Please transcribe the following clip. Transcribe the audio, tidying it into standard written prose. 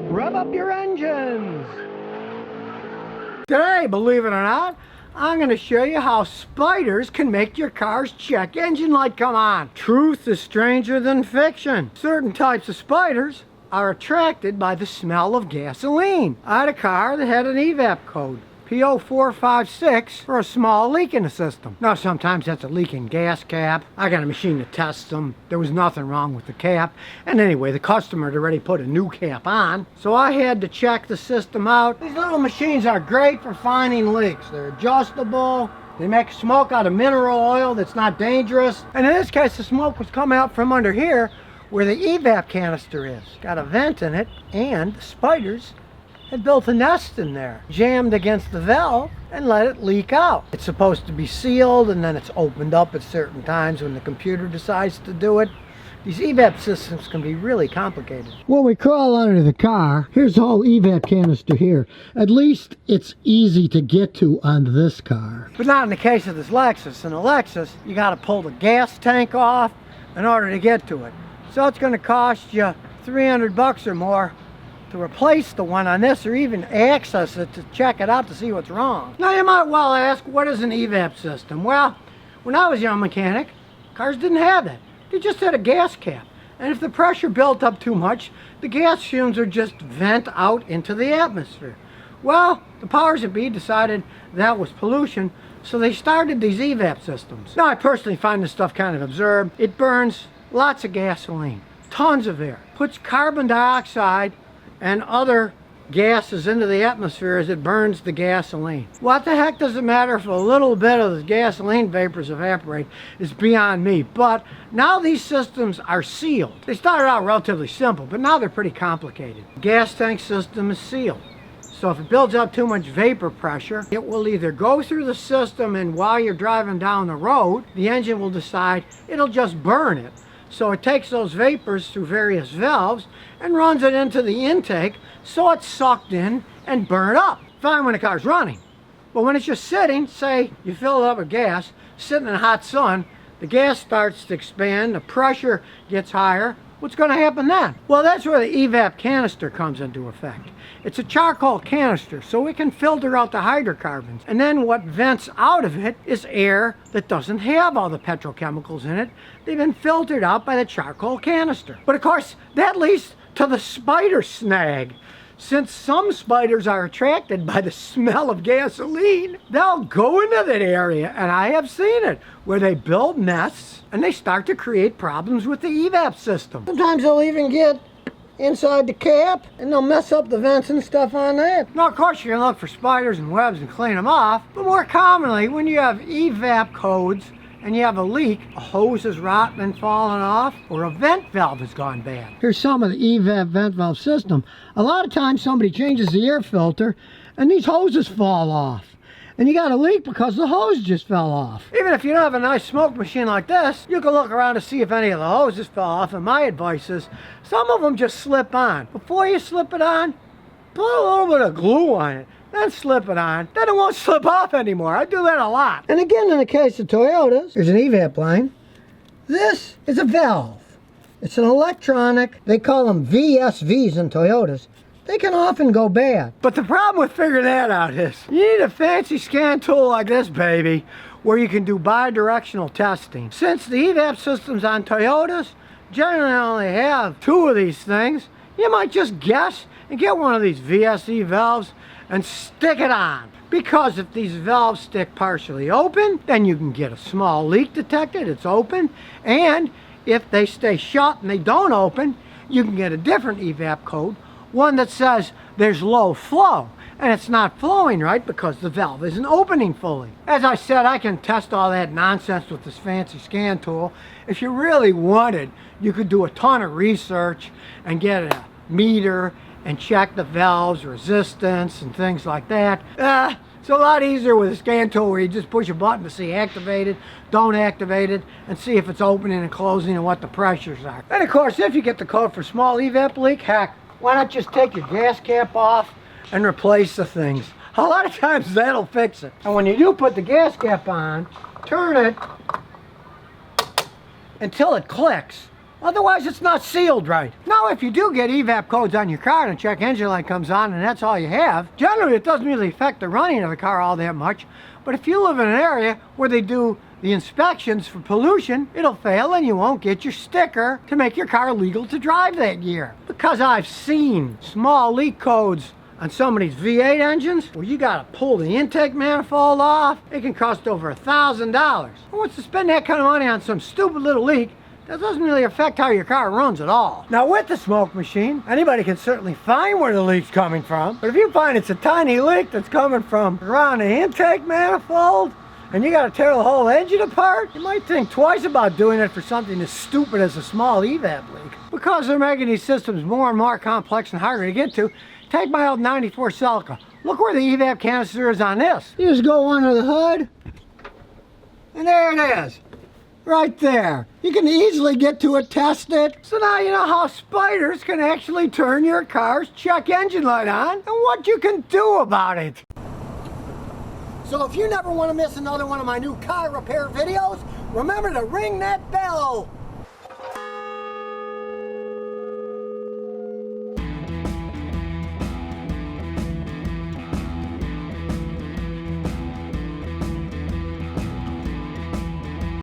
rev up your engines. Today, believe it or not, I'm going to show you how spiders can make your car's check engine light come on. Truth is stranger than fiction. Certain types of spiders are attracted by the smell of gasoline. I had a car that had an EVAP code, P0456, for a small leak in the system. Now sometimes that's a leak in gas cap. I got a machine to test them. There was nothing wrong with the cap. And anyway, the customer had already put a new cap on. So I had to check the system out. These little machines are great for finding leaks. They're adjustable. They make smoke out of mineral oil that's not dangerous. And in this case, the smoke was coming out from under here where the EVAP canister is. Got a vent in it, and the spiders had built a nest in there, jammed against the valve and let it leak out. It's supposed to be sealed, and then it's opened up at certain times when the computer decides to do it. These EVAP systems can be really complicated. When we crawl under the car, here's the whole EVAP canister here. At least it's easy to get to on this car. But not in the case of this Lexus. In a Lexus, you gotta pull the gas tank off in order to get to it. So it's gonna cost you $300 or more to replace the one on this, or even access it to check it out to see what's wrong. Now you might well ask, what is an EVAP system? Well, when I was a young mechanic, cars didn't have that. They just had a gas cap. And if the pressure built up too much, the gas fumes would just vent out into the atmosphere. Well, the powers that be decided that was pollution, so they started these EVAP systems. Now I personally find this stuff kind of absurd. It burns lots of gasoline, tons of air, puts carbon dioxide and other gases into the atmosphere as it burns the gasoline. What the heck does it matter if a little bit of the gasoline vapors evaporate? Is beyond me. But now these systems are sealed. They started out relatively simple, but now they're pretty complicated. The gas tank system is sealed. So if it builds up too much vapor pressure, it will either go through the system, and while you're driving down the road, the engine will decide it'll just burn it. So it takes those vapors through various valves and runs it into the intake, so it's sucked in and burned up. Fine when the car's running. But when it's just sitting, say you fill it up with gas, sitting in the hot sun, the gas starts to expand, the pressure gets higher. What's going to happen then? Well, that's where the EVAP canister comes into effect. It's a charcoal canister, so it can filter out the hydrocarbons. And then what vents out of it is air that doesn't have all the petrochemicals in it. They've been filtered out by the charcoal canister. But of course, that leads to the spider snag. Since some spiders are attracted by the smell of gasoline, they'll go into that area, and I have seen it, where they build nests and they start to create problems with the EVAP system. Sometimes they'll even get inside the cap and they'll mess up the vents and stuff on that. Now of course you can look for spiders and webs and clean them off, but more commonly when you have EVAP codes and you have a leak, a hose is rotten and falling off, or a vent valve has gone bad. Here's some of the EVAP vent valve system. A lot of times somebody changes the air filter and these hoses fall off. And you got a leak because the hose just fell off. Even if you don't have a nice smoke machine like this, you can look around to see if any of the hoses fell off, and my advice is some of them just slip on. Before you slip it on, put a little bit of glue on it. Then slip it on, then it won't slip off anymore. I do that a lot. And again, in the case of Toyotas, there's an EVAP line. This is a valve. It's an electronic, they call them VSVs in Toyotas. They can often go bad. But the problem with figuring that out is you need a fancy scan tool like this baby, where you can do bi-directional testing. Since the EVAP systems on Toyotas generally only have 2 of these things, you might just guess and get one of these VSE valves and stick it on. Because if these valves stick partially open, then you can get a small leak detected, it's open. And if they stay shut and they don't open, you can get a different EVAP code, one that says there's low flow and it's not flowing right because the valve isn't opening fully. As I said, I can test all that nonsense with this fancy scan tool. If you really wanted, you could do a ton of research and get a meter and check the valve's resistance and things like that. It's a lot easier with a scan tool where you just push a button to see activated, don't activate it, and see if it's opening and closing and what the pressures are. And of course, if you get the code for small EVAP leak, heck, why not just take your gas cap off and replace the things? A lot of times that'll fix it. And when you do put the gas cap on, turn it until it clicks. Otherwise, it's not sealed right. Now, if you do get EVAP codes on your car and a check engine light comes on and that's all you have, generally it doesn't really affect the running of the car all that much. But if you live in an area where they do the inspections for pollution, it'll fail and you won't get your sticker to make your car legal to drive that year. Because I've seen small leak codes on some of these V8 engines where you gotta pull the intake manifold off. It can cost over $1,000. Who wants to spend that kind of money on some stupid little leak that doesn't really affect how your car runs at all? Now, with the smoke machine, anybody can certainly find where the leak's coming from. But if you find it's a tiny leak that's coming from around the intake manifold and you gotta tear the whole engine apart, you might think twice about doing it for something as stupid as a small EVAP leak. Because they're making these systems more and more complex and harder to get to, take my old 94 Celica. Look where the EVAP canister is on this. You just go under the hood, and there it is. Right there. You can easily get to it, test it. So now you know how spiders can actually turn your car's check engine light on and what you can do about it. So if you never want to miss another one of my new car repair videos, remember to ring that bell.